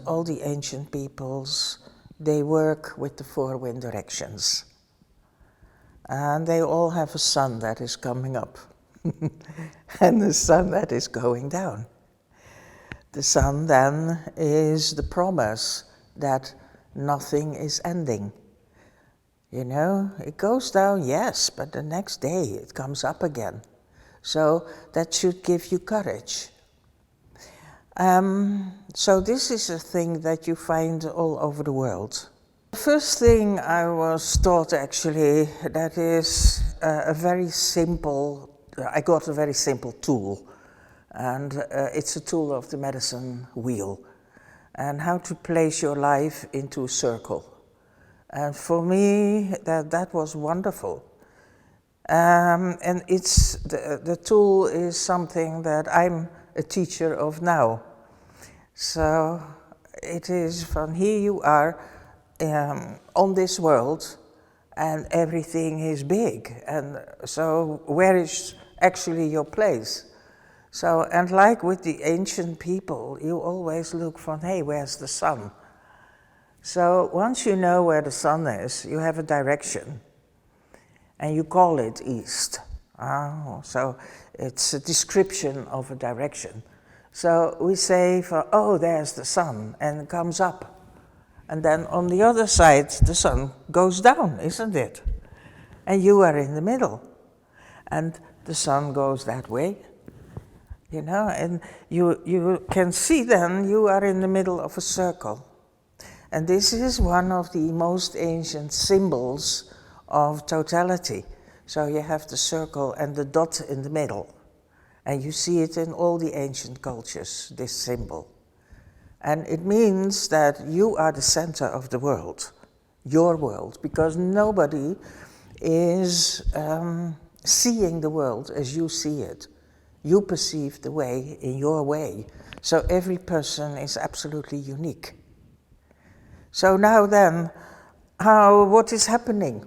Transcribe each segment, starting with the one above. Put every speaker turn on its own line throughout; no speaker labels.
all the ancient peoples, they work with the 4 wind directions. And they all have a sun that is coming up and the sun that is going down. The sun then is the promise that nothing is ending. You know, it goes down, yes, but the next day it comes up again. So that should give you courage. So this is a thing that you find all over the world. The first thing I was taught actually, that is a very simple, I got a very simple tool. And it's a tool of the medicine wheel. And how to place your life into a circle. And for me, that was wonderful. And it's the tool is something that I'm a teacher of now. So it is from here you are on this world, and everything is big. And so where is actually your place? So, and like with the ancient people, you always look for, hey, where's the sun? So once you know where the sun is, you have a direction, and you call it east. So it's a description of a direction. So we say, oh, there's the sun, and it comes up. And then on the other side, the sun goes down, isn't it? And you are in the middle. And the sun goes that way. You know, and you can see then you are in the middle of a circle. And this is one of the most ancient symbols of totality. So you have the circle and the dot in the middle. And you see it in all the ancient cultures, this symbol. And it means that you are the center of the world, your world, because nobody is seeing the world as you see it. You perceive the way in your way. So every person is absolutely unique. So now then, what is happening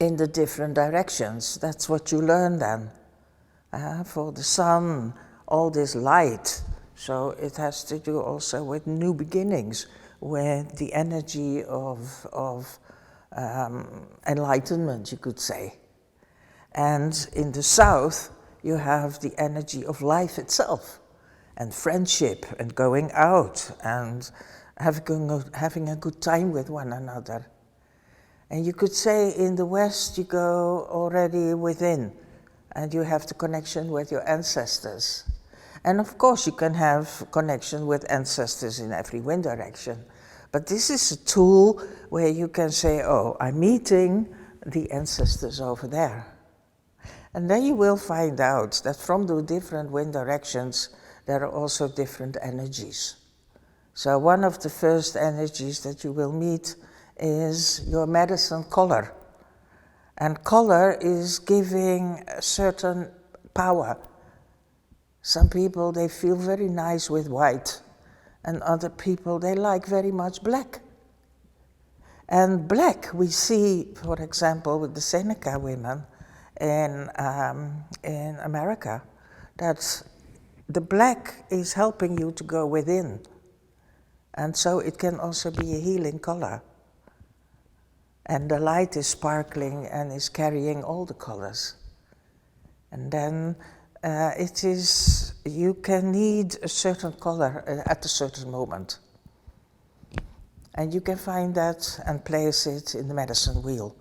in the different directions? That's what you learn then. For the sun, all this light. So it has to do also with new beginnings, with the energy of enlightenment, you could say. And in the south, you have the energy of life itself, and friendship, and going out, and having a good time with one another. And you could say in the West, you go already within, and you have the connection with your ancestors. And of course, you can have connection with ancestors in every wind direction. But this is a tool where you can say, oh, I'm meeting the ancestors over there. And then you will find out that from the different wind directions, there are also different energies. So one of the first energies that you will meet is your medicine color. And color is giving a certain power. Some people, they feel very nice with white, and other people, they like very much black. And black, we see, for example, with the Seneca women, in America, that the black is helping you to go within. And so it can also be a healing color. And the light is sparkling and is carrying all the colors. And then you can need a certain color at a certain moment. And you can find that and place it in the medicine wheel.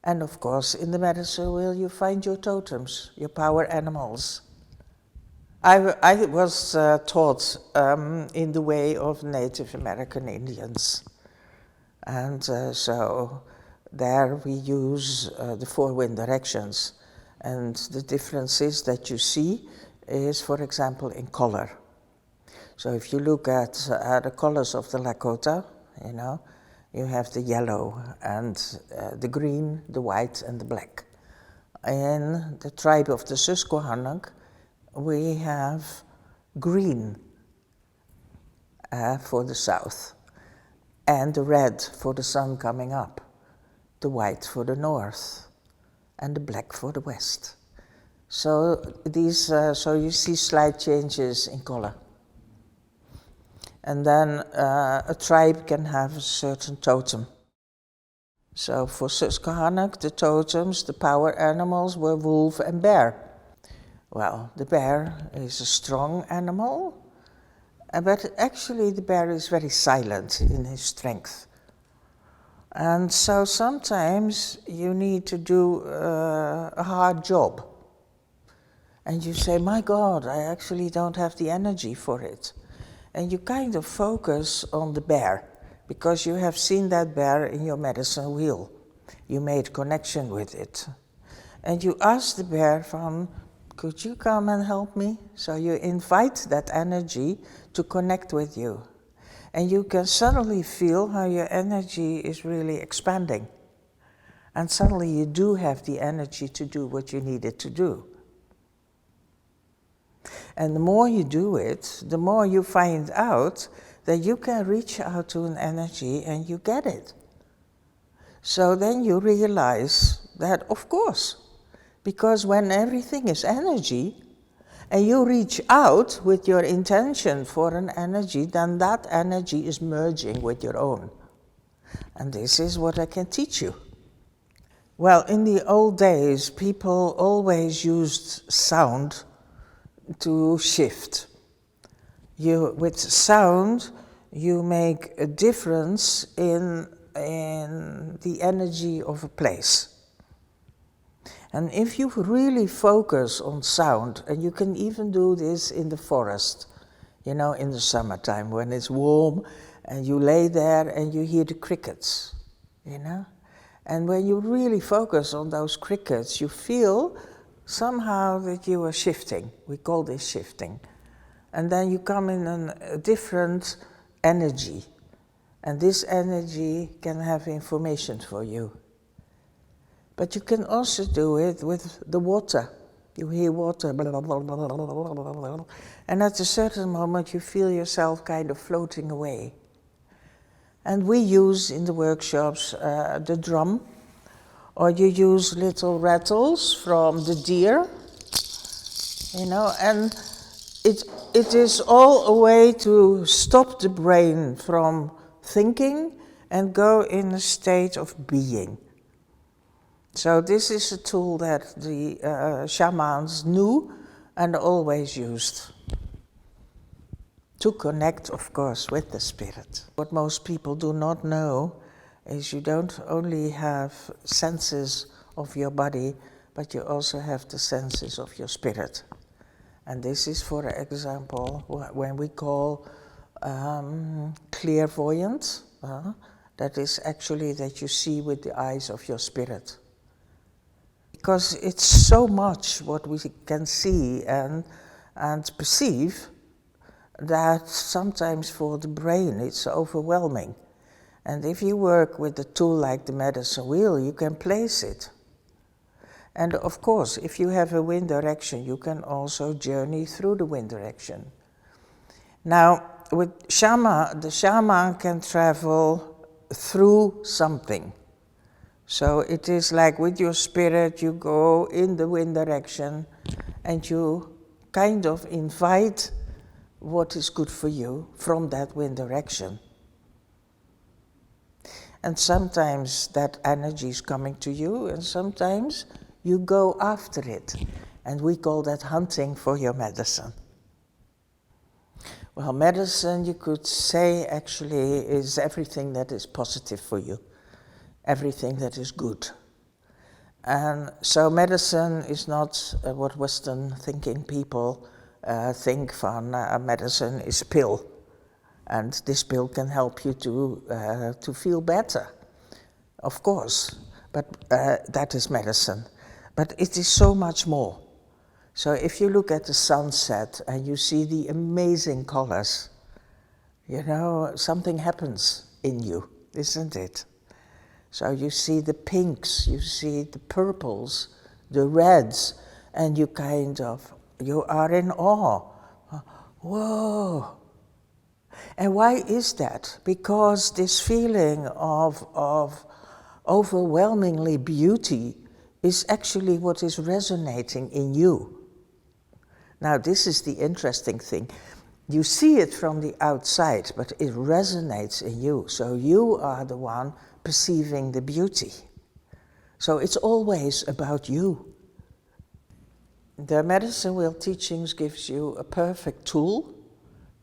And of course, in the medicine wheel, you find your totems, your power animals. I was taught in the way of Native American Indians. And so there we use the 4 wind directions. And the differences that you see is, for example, in color. So if you look at the colors of the Lakota, you know, you have the yellow and the green, the white and the black. In the tribe of the Susquehannock, we have green for the south, and the red for the sun coming up, the white for the north, and the black for the west. So so you see slight changes in color. And then a tribe can have a certain totem. So for Susquehannock, the totems, the power animals were wolf and bear. Well, the bear is a strong animal, but actually the bear is very silent in his strength. And so sometimes you need to do a hard job. And you say, my God, I actually don't have the energy for it. And you kind of focus on the bear, because you have seen that bear in your medicine wheel. You made connection with it. And you ask the bear from, could you come and help me? So you invite that energy to connect with you. And you can suddenly feel how your energy is really expanding. And suddenly you do have the energy to do what you needed to do. And the more you do it, the more you find out that you can reach out to an energy and you get it. So then you realize that, of course, because when everything is energy, and you reach out with your intention for an energy, then that energy is merging with your own. And this is what I can teach you. Well, in the old days, people always used sound to shift. With sound, you make a difference in the energy of a place. And if you really focus on sound, and you can even do this in the forest, in the summertime when it's warm, and you lay there and you hear the crickets, And when you really focus on those crickets, you feel somehow that you are shifting. We call this shifting. And then you come in a different energy. And this energy can have information for you. But you can also do it with the water. You hear water, blah, blah, blah, blah, blah, blah, blah, and at a certain moment you feel yourself kind of floating away. And we use in the workshops the drum, or you use little rattles from the deer, and it is all a way to stop the brain from thinking and go in a state of being. So this is a tool that the shamans knew and always used to connect, of course, with the spirit. What most people do not know is you don't only have senses of your body, but you also have the senses of your spirit. And this is, for example, when we call clairvoyant, that is actually that you see with the eyes of your spirit. Because it's so much what we can see and perceive that sometimes for the brain it's overwhelming. And if you work with a tool like the medicine wheel, you can place it. And of course, if you have a wind direction, you can also journey through the wind direction. Now, with the shaman can travel through something. So it is like with your spirit, you go in the wind direction and you kind of invite what is good for you from that wind direction. And sometimes that energy is coming to you, and sometimes you go after it. And we call that hunting for your medicine. Well, medicine, you could say, actually is everything that is positive for you. Everything that is good. And so medicine is not what Western thinking people think van medicine is a pill. And this pill can help you to feel better, of course, but that is medicine. But it is so much more. So if you look at the sunset and you see the amazing colors, something happens in you, isn't it? So you see the pinks, you see the purples, the reds, and you are in awe. Whoa! And why is that? Because this feeling of overwhelmingly beauty is actually what is resonating in you. Now, this is the interesting thing. You see it from the outside, but it resonates in you. So you are the one perceiving the beauty. So it's always about you. The medicine wheel teachings gives you a perfect tool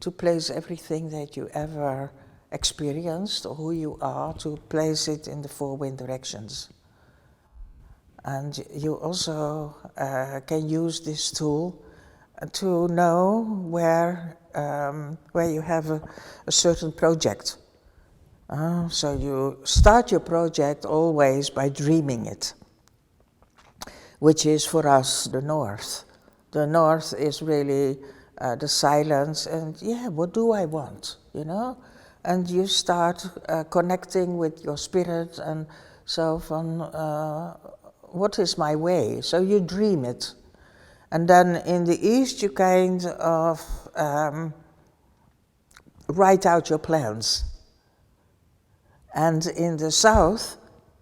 to place everything that you ever experienced or who you are, to place it in the four wind directions. And you also can use this tool to know where you have a certain project. So you start your project always by dreaming it, which is for us the north. The north is really the silence and, yeah, what do I want, you know? And you start connecting with your spirit and so from, what is my way? So you dream it. And then in the east you kind of write out your plans. And in the south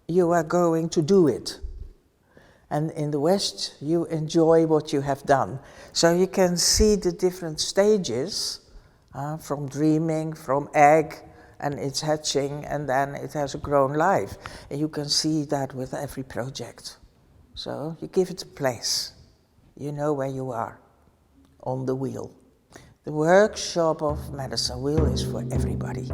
you are going to do it. And in the west, you enjoy what you have done. So you can see the different stages from dreaming, from egg, and it's hatching, and then it has a grown life. And you can see that with every project. So you give it a place. You know where you are, on the wheel. The workshop of medicine wheel is for everybody.